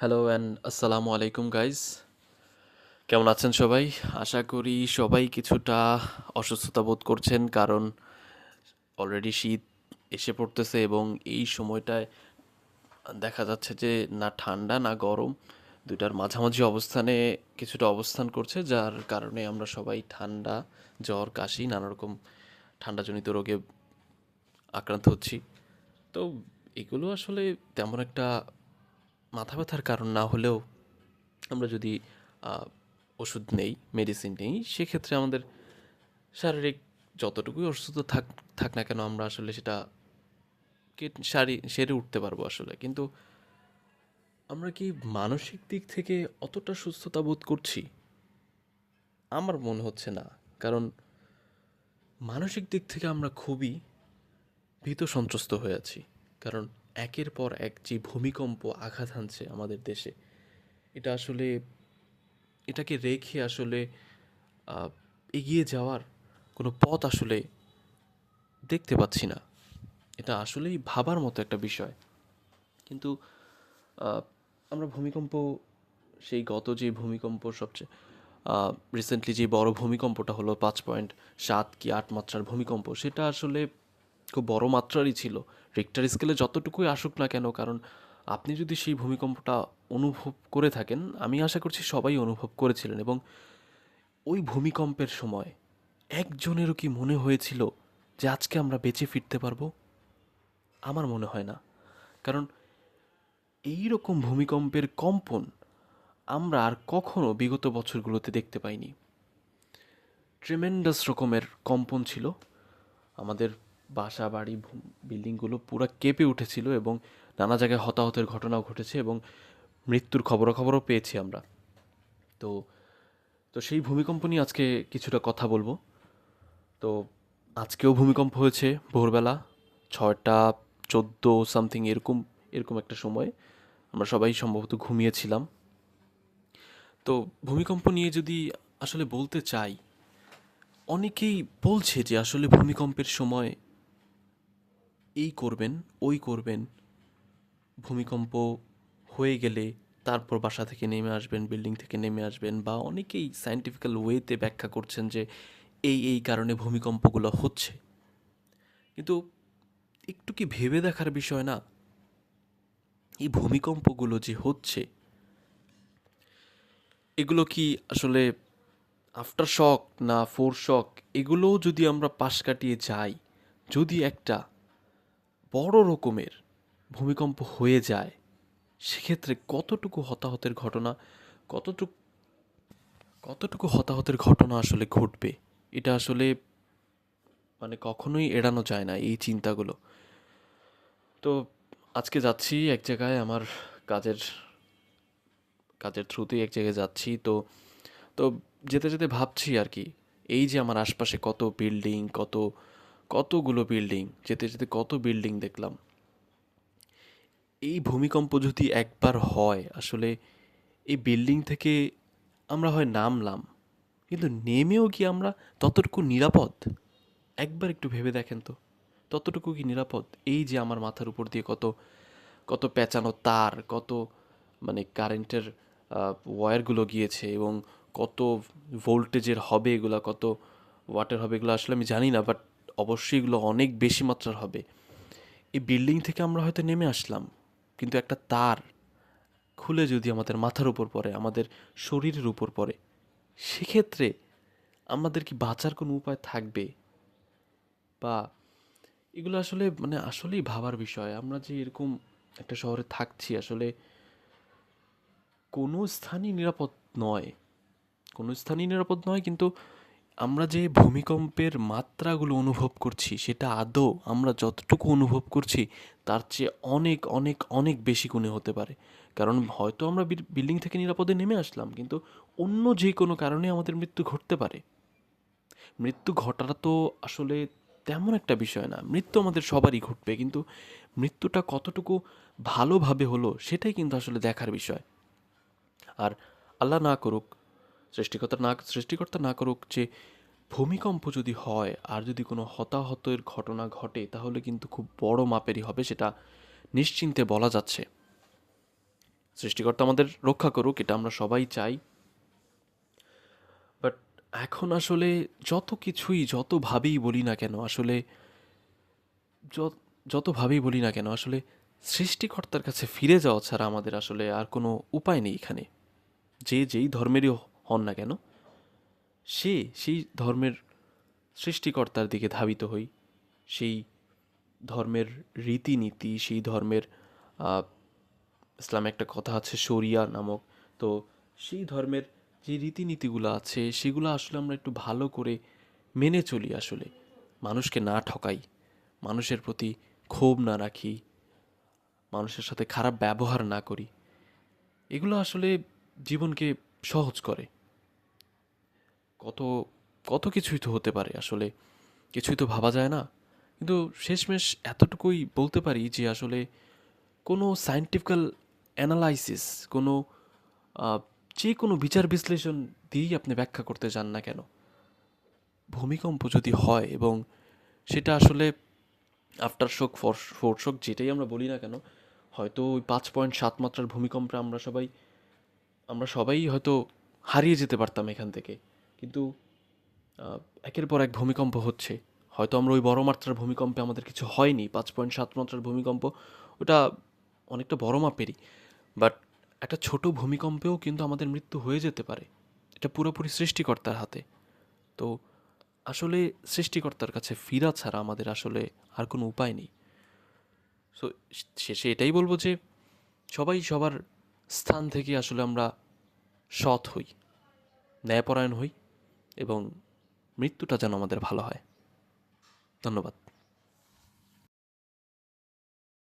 Hello and আসসালামু আলাইকুম guys. কেমন আছেন সবাই? আশা করি সবাই কিছুটা অসুস্থতা বোধ করছেন, কারণ অলরেডি শীত এসে পড়তেছে এবং এই সময়টায় দেখা যাচ্ছে যে না ঠান্ডা না গরম, দুইটার মাঝামাঝি অবস্থানে কিছুটা অবস্থান করছে, যার কারণে আমরা সবাই ঠান্ডা, জ্বর, কাশি, নানা রকম ঠান্ডাজনিত রোগে আক্রান্ত হচ্ছি। তো এগুলো আসলে তেমন একটা মাথা ব্যথার কারণ না হলেও আমরা যদি আহ, ওষুধ নেই, মেডিসিন নেই, সেক্ষেত্রে আমাদের শারীরিক যতটুকুই অসুস্থতা থাক থাক না কেন আমরা আসলে সেটা সেরে উঠতে পারবো আসলে। কিন্তু আমরা কি মানসিক দিক থেকে অতটা সুস্থতা বোধ করছি? আমার মনে হচ্ছে না। কারণ মানসিক দিক থেকে আমরা খুবই ভীত সন্ত্রস্ত হয়ে আছি। কারণ একের পর এক যে ভূমিকম্প আঘাত হানছে আমাদের দেশে, এটা আসলে এটাকে রেখে আসলে আহ, এগিয়ে যাওয়ার কোনো পথ আসলে দেখতে পাচ্ছি না। এটা আসলেই ভাবার মতো একটা বিষয়। কিন্তু আহ, আমরা ভূমিকম্প, সেই গত যে ভূমিকম্প সবচেয়ে রিসেন্টলি যে বড় ভূমিকম্পটা হলো 5.7 কি 8 মাত্রার ভূমিকম্প, সেটা আসলে খুব বড় মাত্রারই ছিল। রিক্টার স্কেলে যতটুকুই আসুক না কেন, কারণ আপনি যদি সেই ভূমিকম্পটা অনুভব করে থাকেন, আমি আশা করছি সবাই অনুভব করেছিলেন, এবং ওই ভূমিকম্পের সময় একজনেরও কি মনে হয়েছিল যে আজকে আমরা বেঁচে ফিরতে পারবো? আমার মনে হয় না। কারণ এই রকম ভূমিকম্পের কম্পন আমরা আর কখনো বিগত বছরগুলোতে দেখতে পাইনি। ট্রেমেন্ডাস রকমের কম্পন ছিল। আমাদের বাসা বাড়ি বিল্ডিংগুলো পুরো কেঁপে উঠেছিল, এবং নানা জায়গায় হতাহতের ঘটনাও ঘটেছে, এবং মৃত্যুর খবরাখবরও পেয়েছি আমরা। তো তো সেই ভূমিকম্প নিয়ে আজকে কিছুটা কথা বলবো। তো আজকেও ভূমিকম্প হয়েছে ভোরবেলা 6টা 14 সামথিং, এরকম এরকম একটা সময়। আমরা সবাই সম্ভবত ঘুমিয়েছিলাম। তো ভূমিকম্প নিয়ে যদি আসলে বলতে চাই, অনেকেই বলছে যে আসলে ভূমিকম্পের সময় এই করবেন, ওই করবেন, ভূমিকম্প হয়ে গেলে তারপর বাসা থেকে নেমে আসবেন, বিল্ডিং থেকে নেমে আসবেন, বা অনেকেই সায়েন্টিফিক্যাল ওয়েতে ব্যাখ্যা করছেন যে এই কারণে ভূমিকম্পগুলো হচ্ছে। কিন্তু একটু কি ভেবে দেখার বিষয় না, এই ভূমিকম্পগুলো যে হচ্ছে, এগুলো কি আসলে আফটার শক না ফোর শক? এগুলোও যদি আমরা পাশ কাটিয়ে যাই, যদি একটা বড় রকমের ভূমিকম্প হয়ে যায়, সেক্ষেত্রে কতটুকু হতাহতের ঘটনা, কতটুকু কতটুকু হতাহতের ঘটনা আসলে ঘটবে, এটা আসলে মানে কখনোই এড়ানো যায় না এই চিন্তাগুলো। তো আজকে যাচ্ছি এক জায়গায়, আমার কাজের কাজের থ্রুতেই এক জায়গায় যাচ্ছি। তো তো যেতে যেতে ভাবছি আর কি, এই যে আমার আশপাশে কত বিল্ডিং, কতগুলো বিল্ডিং, যেতে যেতে কত বিল্ডিং দেখলাম। এই ভূমিকম্প যদি একবার হয় আসলে, এই বিল্ডিং থেকে আমরা হয় নামলাম, কিন্তু নেমেও কি আমরা ততটুকু নিরাপদ? একবার একটু ভেবে দেখেন তো, ততটুকু কি নিরাপদ? এই যে আমার মাথার উপর দিয়ে কত কত পেঁচানো তার, কত মানে কারেন্টের ওয়্যারগুলো গিয়েছে, এবং কত ভোল্টেজের হবে এগুলা, কত ওয়াটের হবে এগুলো আসলে আমি জানি না, বাট অবশ্যই এগুলো অনেক বেশি মাত্রার হবে। এই বিল্ডিং থেকে আমরা হয়তো নেমে আসলাম, কিন্তু একটা তার খুলে যদি আমাদের মাথার উপর পড়ে, আমাদের শরীরের উপর পড়ে, সেক্ষেত্রে আমাদের কি বাঁচার কোনো উপায় থাকবে? বা এগুলো আসলে মানে আসলেই ভাবার বিষয়। আমরা যে এরকম একটা শহরে থাকছি, আসলে কোনো স্থানই নিরাপদ নয়, কোনো স্থানই নিরাপদ নয়। কিন্তু আমরা যে ভূমিকম্পের মাত্রাগুলো অনুভব করছি, সেটা আদৌ আমরা যতটুকু অনুভব করছি তার চেয়ে অনেক অনেক অনেক বেশি গুণে হতে পারে। কারণ হয়তো আমরা বিল্ডিং থেকে নিরাপদে নেমে আসলাম, কিন্তু অন্য যে কোনো কারণে আমাদের মৃত্যু ঘটতে পারে। মৃত্যু ঘটাটা তো আসলে তেমন একটা বিষয় না, মৃত্যু আমাদের সবারই ঘটবে, কিন্তু মৃত্যুটা কতটুকু ভালোভাবে হলো সেটাই কিন্তু আসলে দেখার বিষয়। আর আল্লাহ না করুক, সৃষ্টিকর্তা না করুক যে ভূমিকম্প যদি হয় আর যদি কোনো হতাহতের ঘটনা ঘটে, তাহলে কিন্তু খুব বড় মাপেরই হবে, সেটা নিশ্চিন্তে বলা যাচ্ছে। সৃষ্টিকর্তা আমাদের রক্ষা করুক, এটা আমরা সবাই চাই। বাট এখন আসলে যত কিছুই যতভাবেই বলি না কেন আসলে, যতভাবেই বলি না কেন আসলে সৃষ্টিকর্তার কাছে ফিরে যাওয়া ছাড়া আমাদের আসলে আর কোনো উপায় নেই এখানে। যে যেই ধর্মেরই হন না কেন, সেই ধর্মের সৃষ্টিকর্তার দিকে ধাবিত হই। সেই ধর্মের রীতিনীতি, সেই ধর্মের আহ, ইসলামে একটা কথা আছে শরিয়া নামক, তো সেই ধর্মের যে রীতিনীতিগুলো আছে সেগুলো আসলে আমরা একটু ভালো করে মেনে চলি আসলে, মানুষকে না ঠকাই, মানুষের প্রতি ক্ষোভ না রাখি, মানুষের সাথে খারাপ ব্যবহার না করি। এগুলো আসলে জীবনকে সহজ করে। কত কত কিছুই তো হতে পারে আসলে, কিছুই তো ভাবা যায় না। কিন্তু শেষমেশ এতটুকুই বলতে পারি যে আসলে কোনো সায়েন্টিফিক্যাল অ্যানালাইসিস, কোনো আহ, যে কোনো বিচার বিশ্লেষণ দিয়েই আপনি ব্যাখ্যা করতে যান না কেন, ভূমিকম্প যদি হয় এবং সেটা আসলে আফটার শক, ফোর শক যেটাই আমরা বলি না কেন, হয়তো ওই 5.7 মাত্রার ভূমিকম্পে আমরা সবাই হয়তো হারিয়ে যেতে পারতাম এখান থেকে। কিন্তু একের পর এক ভূমিকম্প হচ্ছে, হয়তো আমরা ওই বড় মাত্রার ভূমিকম্পে আমাদের কিছু হয়নি, 5.7 মাত্রার ভূমিকম্প ওটা অনেকটা বড় মাপেরই, বাট একটা ছোট ভূমিকম্পেও কিন্তু আমাদের মৃত্যু হয়ে যেতে পারে। এটা পুরোপুরি সৃষ্টিকর্তার হাতে। তো আসলে সৃষ্টিকর্তার কাছে ফিরা ছাড়া আমাদের আসলে আর কোনো উপায় নেই। সো শেষে এটাই বলবো যে সবাই সবার স্থান থেকে আসলে আমরা সৎ হই, ন্যায়পরায়ণ হই, এবং মৃত্যুটা যেন আমাদের ভালো হয়। ধন্যবাদ।